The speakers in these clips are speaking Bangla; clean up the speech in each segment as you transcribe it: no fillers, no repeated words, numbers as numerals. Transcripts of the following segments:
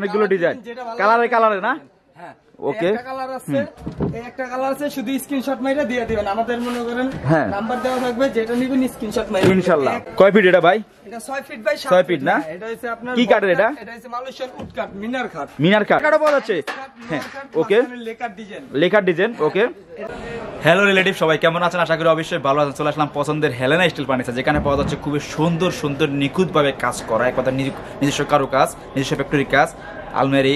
অনেকগুলো ডিজাইন, কালারে কালারে না? হ্যাঁ ওকে, একটা কালার আছে, এই একটা কালার আছে, শুধু স্ক্রিনশট মাইরা দিয়ে দিবেন। আমাদের মনে করেন নাম্বার দেওয়া থাকবে, যেটা নিবেন স্ক্রিনশট মাইরা ইনশাআল্লাহ। কয় ফিট এটা ভাই? এটা 6 ফিট বাই 6 ফিট না? এটা হচ্ছে আপনার কি কাঠের এটা? এটা হচ্ছে মালয়েশিয়ান উড কাঠ, মিনার কাঠ। মিনার কাঠ কাটা পাওয়া যাচ্ছে। হ্যাঁ ওকে, লেকার ডিজাইন, লেখার ডিজাইন। ওকে, হ্যালো রিলেটিভ, সবাই কেমন আছেন? আশা করি অবশ্যই ভালো আছেন। চলে আসলাম পছন্দের হেলেনা স্টিল ফার্নিচার, যেখানে পাওয়া যাচ্ছে খুবই সুন্দর সুন্দর নিখুঁতভাবে কাজ করা, এক কথা নিজস্ব কারু কাজ, নিজস্ব ফ্যাক্টরি কাজ, আলমারি,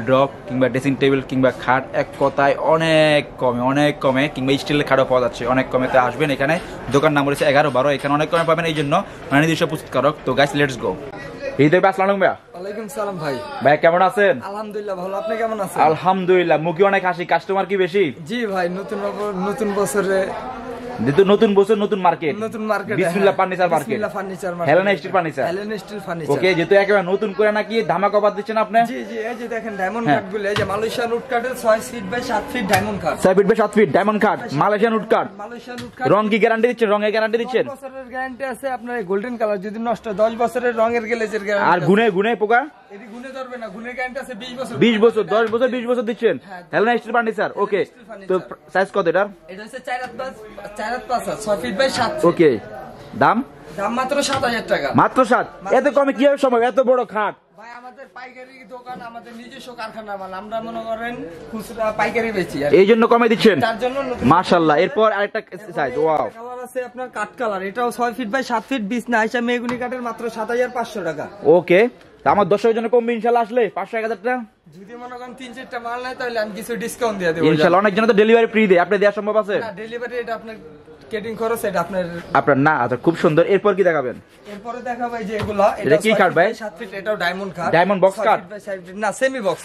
ড্রপ কিংবা ড্রেসিং টেবিল কিংবা খাট, এক কথায় অনেক কমে কিংবা স্টিলের খাটও পাওয়া যাচ্ছে অনেক কমে। তো আসবেন এখানে, দোকান নাম রয়েছে 11-12, এখানে অনেক কমে পাবেন, এই জন্য নিজস্ব প্রস্তুতকারক। তো গাইস লেটস গো। আসসালামু ভাইয়া। ওয়ালাইকুম সালাম ভাই। ভাই কেমন আছেন? আলহামদুলিল্লাহ ভালো, আপনি কেমন আছেন? আলহামদুলিল্লাহ, মুখে অনেক হাসি, কাস্টমার কি বেশি? জি ভাই, নতুন বছরে নতুন বছর নতুন market, Bismillah furniture market, Helena steel furniture. Okay, যেহেতু একেবারে নতুন করে নাকি ধামাকা অফার দিচ্ছেন আপনি? জি জি, এই যে দেখেন ডায়মন্ড কাট গুলো, এই যে মালয়েশিয়ান উড কাটের 6 feet by 7 feet diamond cut, 6 feet by 7 feet diamond cut, Malaysian wood cut. রং কি গ্যারান্টি দিচ্ছেন? রঙের গ্যারান্টি দিচ্ছেন? 10 বছরের গ্যারান্টি আছে আপনার। গোল্ডেন কালার যদি নষ্ট, 10 বছরের রঙের গ্লেজের গ্যারান্টি। আর গুনে পোকা এটি গুনে ধরবে না, গুনে গ্যারান্টি আছে 20 বছর। 20 বছর, 10 বছর, 20 বছর দিচ্ছেন হেলেনা স্টিল ফার্নিচার। ওকে, তো সাইজ কত এটার? এটা হচ্ছে 4.5 6 ফিট বাই 7 ফিট। ওকে, দাম মাত্র 7,000 টাকা। মাত্র 7? এত কমে কিভাবে সম্ভব? এত বড় খাট ভাই আমাদের পাইকারি দোকান, আমাদের নিজস্ব কারখানা মাল, আমরা মনে করেন খুচরা পাইকারি বেচি, এই জন্য কমে দিচ্ছেন। তার জন্য মাশাআল্লাহ। এরপর আরেকটা সাইজ, ওয়াও, কালার আছে আপনার কাট কালার, এটাও 6 ফিট বাই 7 ফিট, বিছনা আইসা মেহগুনি কাঠের, মাত্র 7,500 টাকা। ওকে, আমার দর্শকের জন্য কমবে ইনশাআল্লাহ, আসলে 500-1000 টাকা। যদি মনে করেন 3-4টা মাল নাই তাহলে আমি কিছু ডিসকাউন্ট দিয়ে দেব ইনশাআল্লাহ। অনেক জন তো ডেলিভারি ফ্রি দেয়, আপনি দেওয়া সম্ভব আছে? না, ডেলিভারি এটা আপনার কেটিং খরচ, এটা আপনার না। আচ্ছা, খুব সুন্দর। এরপর কি দেখাবেন? এরপরে দেখাবো এই যে এগুলা, এটা কি কাঠ ভাই? 7 ফিট, এটাও ডায়মন্ড কাঠ, ডায়মন্ড বক্স কাঠ না, সেমি বক্স।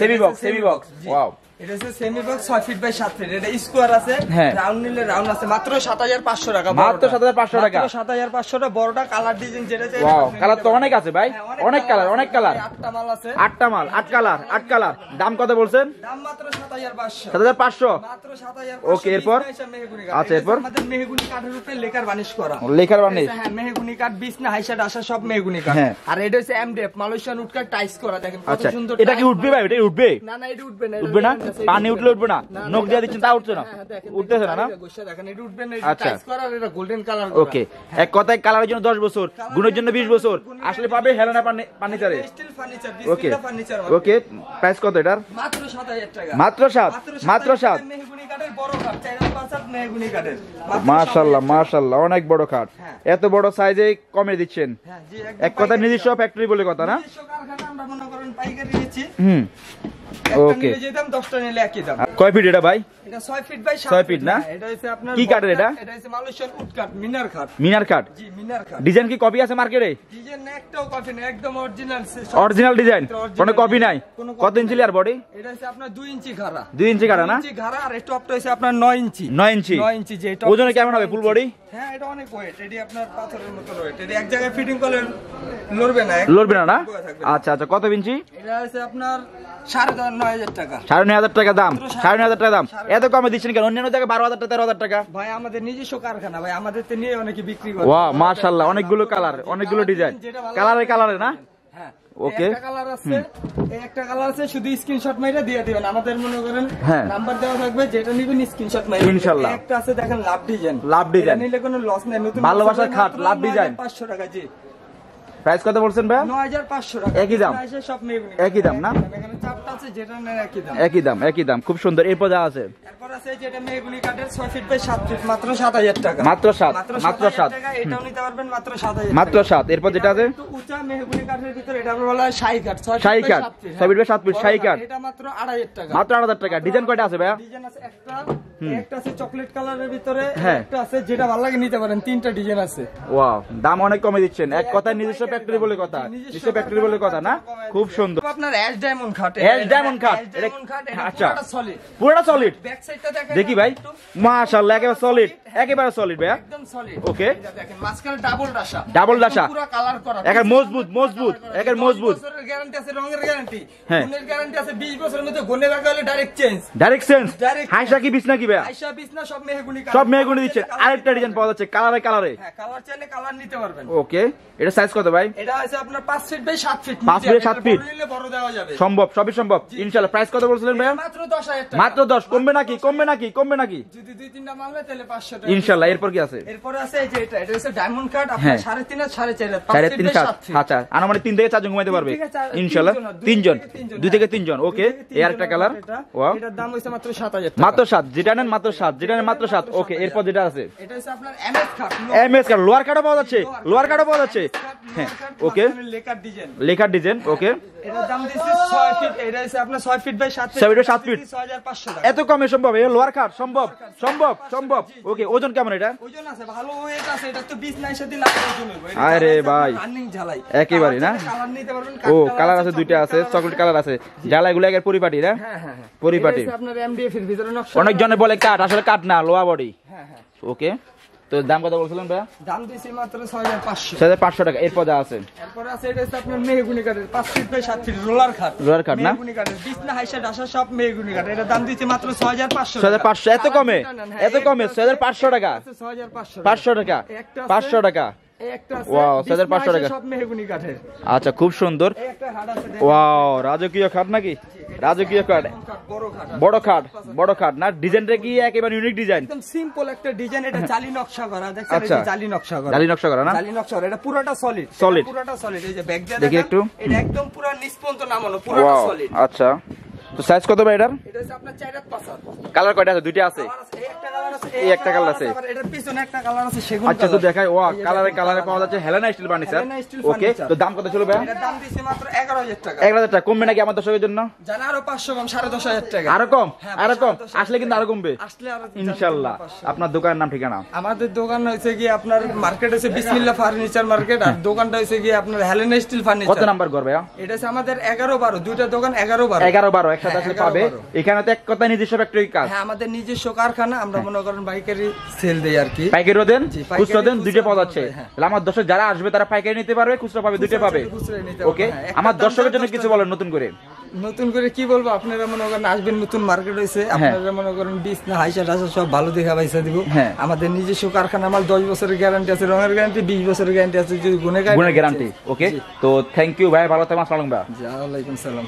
ওয়াও, এটা হচ্ছে semi box, 6 feet by 7 feet, এটা স্কোয়ার আছে, রাউন্ড নিলে রাউন্ড আছে, মাত্র 7,500 টাকা। মাত্র 7,500 টাকা, 7,500 টাকা। বড়টা কালার ডিজাইন যেটা চাই। ওয়াও, কালার তো অনেক আছে ভাই, অনেক কালার, অনেক কালার। 8টা মাল আছে, 8টা মাল, 8 কালার, 8 কালার। দাম কত বলছেন? দাম মাত্র 7,500। 7,500 মাত্র 7,500। ওকে, এরপর? আচ্ছা, এরপর আমাদের মেহগুনি কাঠের উপরে লেকার বানিশ করা, লেখার বানিশ। হ্যাঁ, মেহগুনি কাঠ, বিছনা হাইসাট আসা সব মেহগুনি কাঠ। আর এটা হচ্ছে এমডিএফ মালয়েশিয়ান উড কাঠ, টাইস করা, দেখেন কত সুন্দর। এটা কি উঠবে ভাই? এটা উঠবে? না না, এটা উঠবে না। উঠবে না? পানি উঠলে উঠবে না? নখ দিয়ে দিচ্ছেন তা উঠছে না? উঠতেছে না? দেখেন এটা উঠবে না, এটা টাইস করা, আর এটা গোল্ডেন কালার। ওকে, এক কথায় কালারের জন্য 10 বছর, গুণের জন্য 20 বছর, আসলে পাবে হেলেনা ফার্নিচারে। স্টিল ফার্নিচার, ওকে ফার্নিচার। ওকে, প্রাইস কত এটার? মাত্র 7,000 টাকা। মাত্র 7? মাত্র 7? মেহগুনি কাঠের বড় কাঠ, 4.5 মেহগুনি কাঠের। মাশাআল্লাহ মাশাআল্লাহ, অনেক বড় খাট, এত বড় সাইজে কমে দিচ্ছেন। এক কথা নিজস্ব ফ্যাক্টরি বলে কথা না? নিজস্ব কারখানা, আমরা মনে করেন পাইকারি দিচ্ছি। ওকে, যে দাম 10টা নিলে একই দাম। কয় ফিট এটা ভাই? এটা 6 ফিট বাই 6 ফিট না? এটা হচ্ছে আপনার কি কাঠের এটা? এটা হচ্ছে মালয়েশিয়ান উড কাঠ, মিনার কাঠ। মিনার কাঠ? জি, মিনার কাঠ। ডিজাইন কি কপি আছে মার্কেটে? ডিজাইন একটাও কপি না, একদম অরিজিনাল। অরিজিনাল ডিজাইন, কোনো কপি নাই। কত ইঞ্চি আর বডি? এটা হচ্ছে আপনার 2 ইঞ্চি ঘাড়া। 2 ইঞ্চি ঘাড়া না? 2 ইঞ্চি ঘাড়া, আর এই টপটা হচ্ছে আপনার 9 ইঞ্চি। 9 ইঞ্চি? 9 ইঞ্চি। যে টপ ওজনে কেমন হবে ফুল বডি? হ্যাঁ, এটা অনেক ওয়েট, এটি আপনার পাথরের মতো ওয়েট, এটি এক জায়গায় ফিটিং করলে লড়বে না। লড়বে না না? আচ্ছা আচ্ছা, কত ইঞ্চি? এটা হচ্ছে আপনার 9,500 টাকা। 9,500 টাকা দাম? 9,500 টাকা দাম, এত কমে দিচ্ছেন কেন? অন্যান্য জায়গায় 12,000 টাকা, 13,000 টাকা। ভাই আমাদের নিজস্ব কারখানা ভাই, আমাদের তো নিয়ে অনেকে বিক্রি করে। ওয়াও, মাশাআল্লাহ, অনেকগুলো কালার, অনেকগুলো ডিজাইন, কালারে কালারে না? হ্যাঁ, ওকে, একটা কালার আছে, এই একটা কালার আছে, শুধু স্ক্রিনশট মাইরা দিয়ে দিবেন। আমাদের মনে করেন নাম্বার দেওয়া থাকবে, যেটা নিবেন স্ক্রিনশট মাইরা ইনশাআল্লাহ। একটা আছে দেখেন লাভ ডিজাইন, লাভ ডিজাইন নিলে কোনো লস নাই। নতুন ভালোবাসার খাট, লাভ ডিজাইন। 500 টাকা। জি, প্রাইস কত বলছেন ভাই? 9,500 টাকা। একই দাম? সব মেহগুনি একই দাম না? এখানে চারটা আছে, যেটা নেন একই দাম। একই দাম, একই দাম, খুব সুন্দর। এরপর যা আছে? এরপর আছে যেটা মেহগুনি কাঠের 6 ফিট বাই 7 ফিট, মাত্র 7,000 টাকা। মাত্র 7? মাত্র 7 টাকা। এটাও নিতে পারবেন মাত্র 7,000। মাত্র 7। এরপর যেটা আছে? একটু উঁচা মেহগুনি কাঠের ভিতরে, এটা বলা হয় শাহী কাঠ। 6 শাহী কাঠ, 6 ফিট বাই 7 ফিট শাহী কাঠ, এটা মাত্র 2,500 টাকা। মাত্র 8,000 টাকা। ডিজাইন কয়টা আছে ভাইয়া? ডিজাইন আছে একটা আছে চকলেট কালারের ভিতরে, একটা আছে যেটা ভালো লাগে নিতে পারেন, 3টা ডিজাইন আছে। ওয়াও, দাম অনেক কমে দিচ্ছেন। এক কথায় নিজস্ব ফ্যাক্টরি বলে কথা, নিজস্ব ফ্যাক্টরি বলে কথা না? খুব সুন্দর। আপনার অ্যাশ ডায়মন্ড খাট। অ্যাশ ডায়মন্ড খাট, আচ্ছা, পুরোটা সলিড। ব্যাক সাইডটা দেখেন, দেখি ভাই। মাশাআল্লাহ, একেবারে সলিড, একেবারে সলিড ভাইয়া, একদম সলিড। ওকে, দেখেন মাঝখানে ডাবল ডাসা, ডাবল ডাসা, পুরো কালার করা, একেবারে মজবুত মজবুত, একেবারে মজবুত। 10 বছরের গ্যারান্টি আছে, রঙের গ্যারান্টি, হ্যাঁ, গুণের গ্যারান্টি আছে, 20 বছরের মধ্যে গুণে রাখা হলে ডাইরেক্ট চেঞ্জ। Direct change. হাইসা কি বিছনা কি ভাইয়া? আইসা বিছনা সব মেহগুনি কাঠ। সব মেহগুনি দিচ্ছেন। আরেকটা ডিজাইন পাওয়া যাচ্ছে কালারে কালারে। হ্যাঁ, কালার চাইলে কালার নিতে পারবেন। ওকে, এটা সাইজ কত ভাই? এটা আছে আপনার 5 feet by 7 feet. 5 feet 7 feet. বড় নিলে বড় দেওয়া যাবে। সম্ভব, সবই সম্ভব ইনশাআল্লাহ। প্রাইস কত বলছিলেন ভাইয়া? মাত্র 10,000 টাকা। মাত্র 10। কমবে নাকি? কমবে নাকি? কমবে নাকি? যদি 2-3টা মাল হয় তাহলে 500 টাকা। ইনশাআল্লাহ। এরপর কি আছে? এরপরে আছে এই যে এটা হচ্ছে ডায়মন্ড কাট, আপনার হ্যাঁ। 3.5 আর 4.5 3.5 কাজ। আচ্ছা, আনুমানিক 3 থেকে 4 জন ঘুমাইতে পারবে ইনশাআল্লাহ। 3 জন, 2 থেকে 3 জন। ওকে, এই আরেকটা কালার। ওয়াও, এটার দাম হইছে মাত্র 7,000 টাকা। মাত্র 7। যেটা নেন মাত্র 7, যেটা নেন মাত্র 7। ওকে, এরপর যেটা আছে এটা হচ্ছে আপনার MS cut. MS card, lower কার্ডও পাওয়া যাচ্ছে, লোয়ার কার্ডও পাওয়া যাচ্ছে। হ্যাঁ, ওকে, লেকার ডিজাইন। লেখার ডিজাইন। ওকে, এটার দাম দিচ্ছে 6 ফিট। এটা হচ্ছে আপনার 6 feet by 7 feet. 6 feet by 7 feet. 6,500 টাকা। এত কমে সম্ভব? এই লোয়ার কার্ড সম্ভব, সম্ভব, সম্ভব। ওকে, ওজন কেমন এটা? ওজন আছে, ভালো ওয়েট আছে। এটা তো 20 নাই সাথে লাখ ওজন হবে। আরে ভাই, রানিং ঝালাই একেবারে না? কালার নিতে পারবেন। ও, কালার আছে, দুইটা আছে, চকলেট কালার আছে। জ্বালা এগুলো একের পরিপাটি না? হ্যাঁ হ্যাঁ হ্যাঁ, পরিপাটি। এটা হচ্ছে আপনার এমডিএফ এর ভিতরে নকশা। অনেক জনে বলে কাঠ, আসলে কাঠ না, লোয়া বডি। হ্যাঁ হ্যাঁ, ওকে, তো দাম কত বলছিলেন ভাইয়া? দাম দিছি মাত্র 6,500। 6,500 টাকা। এরপর যা আছে এরপরে আছে এটা হচ্ছে আপনার মেহগুনি কাঠের 5 ফিট বাই 7 ফিট রোলার খাট। রোলার কাঠ না? মেহগুনি কাঠের বিছনা হাইসা ডাসা সব মেহগুনি কাঠ। এটা দাম দিচ্ছে মাত্র 6,500। 6,500। এত কমে? এত কমে? 6,500 টাকা? 6,500। 500 টাকা? একটা আছে। 500 টাকা? এই একটা আছে। Wow, বিছনা 6,500 টাকা। হাইসা সব মেহগুনি কাঠের। আচ্ছা, খুব সুন্দর। এই একটা হাট আছে। ওয়াও, রাজকীয় খাট নাকি? রাজকীয় খাট, বড় খাট। বড় খাট, বড় খাট না? ডিজাইনটা কি একেবারে ইউনিক ডিজাইন? একদম সিম্পল একটা ডিজাইন। এটা জালি নকশা করা। দেখছেন, এই আচ্ছা। যে জালি নকশা করা। জালি নকশা করা না? জালি নকশা করা। এটা পুরোটা সলিড। Solid। পুরোটা সলিড। এই যে ব্যাক দিয়ে দেখি দেখেন, একটু। এটা একদম পুরো নিষ্পন্ত নামানো, পুরোটা ওয়াও, সলিড। আচ্ছা। তো সাইজ কত ভাই এটার? এটা হচ্ছে আপনার 4 5 কালার কয়টা আছে? দুইটা আছে। কালার আছে। এই একটা কালার আছে, এই একটা কালার আছে। আবার এটার পিছনে একটা কালার আছে, সেগুন আচ্ছা, তো কালার। দেখাই। ওয়া, এই যে কালারে দেখেন, কালারে পাওয়া যাচ্ছে Helena steel furniture. Helena steel okay, furniture. তো দাম কত ছিল ভাই? এটার দাম দিছি মাত্র 11,000 টাকা। 1,000 টাকা। কমবে নাকি আমার দর্শকের জন্য? জানা আরো 500 কম, 10,500 টাকা। আরো কম? হ্যাঁ, আরো কম? 10,500 আসলে কিন্তু আরো কমবে আসলে আরো ইনশাআল্লাহ। 500। আপনার দোকানের নাম ঠিকানা? আমাদের দোকান হচ্ছে গিয়ে আপনার মার্কেট হচ্ছে বিসমিল্লাহ ফার্নিচার মার্কেট, আর দোকানটা হচ্ছে গিয়ে আপনার হেলেনা স্টিল কত ফার্নিচার। নাম্বার ঘর ভাইয়া? এটা হচ্ছে আমাদের 11-12, দুইটা দোকান 11-12। 11-12 একসাথে আসলে 11-12 পাবে। এখানে তো এক কথা নিজস্ব ফ্যাক্টরি কাজ। হ্যাঁ, আমাদের নিজস্ব কারখানা। আমরা মনে করেন পাইকারি সেল দেই আর কি। পাইকারিও দেন, জি, পাইকারি, খুচরা দেন, দুইটা পাওয়া খুচরা যাচ্ছে। দুটোই, হ্যাঁ। তাহলে আমার দর্শক যারা আসবে তারা পাইকারি নিতে পারবে, খুচরা পাবে, দুইটা পাবে। খুচরা নিতে পারবে, ওকে, হ্যাঁ। একটা আমার দাম দর্শকের জন্য 10 কিছু টাকা। বলেন নতুন করে। নতুন করে কি বলবো, আপনারা মনে করেন আসবেন, নতুন মার্কেট হয়েছে, আপনারা মনে করেন বিছনা হাইসা টাসা সব ভালো দেখা পাইসা দিব। হ্যাঁ। আমাদের নিজস্ব কারখানা মাল 10 বছরের গ্যারান্টি আছে, রঙের গ্যারান্টি 20 বছরের গ্যারান্টি আছে, যদি গুণের গুণের গ্যারান্টি। ওকে, তো থ্যাংক ইউ ভাই, ভালো থাকবেন। আসসালামু আলাইকুম ভাই। জি, ওয়ালাইকুম সালাম।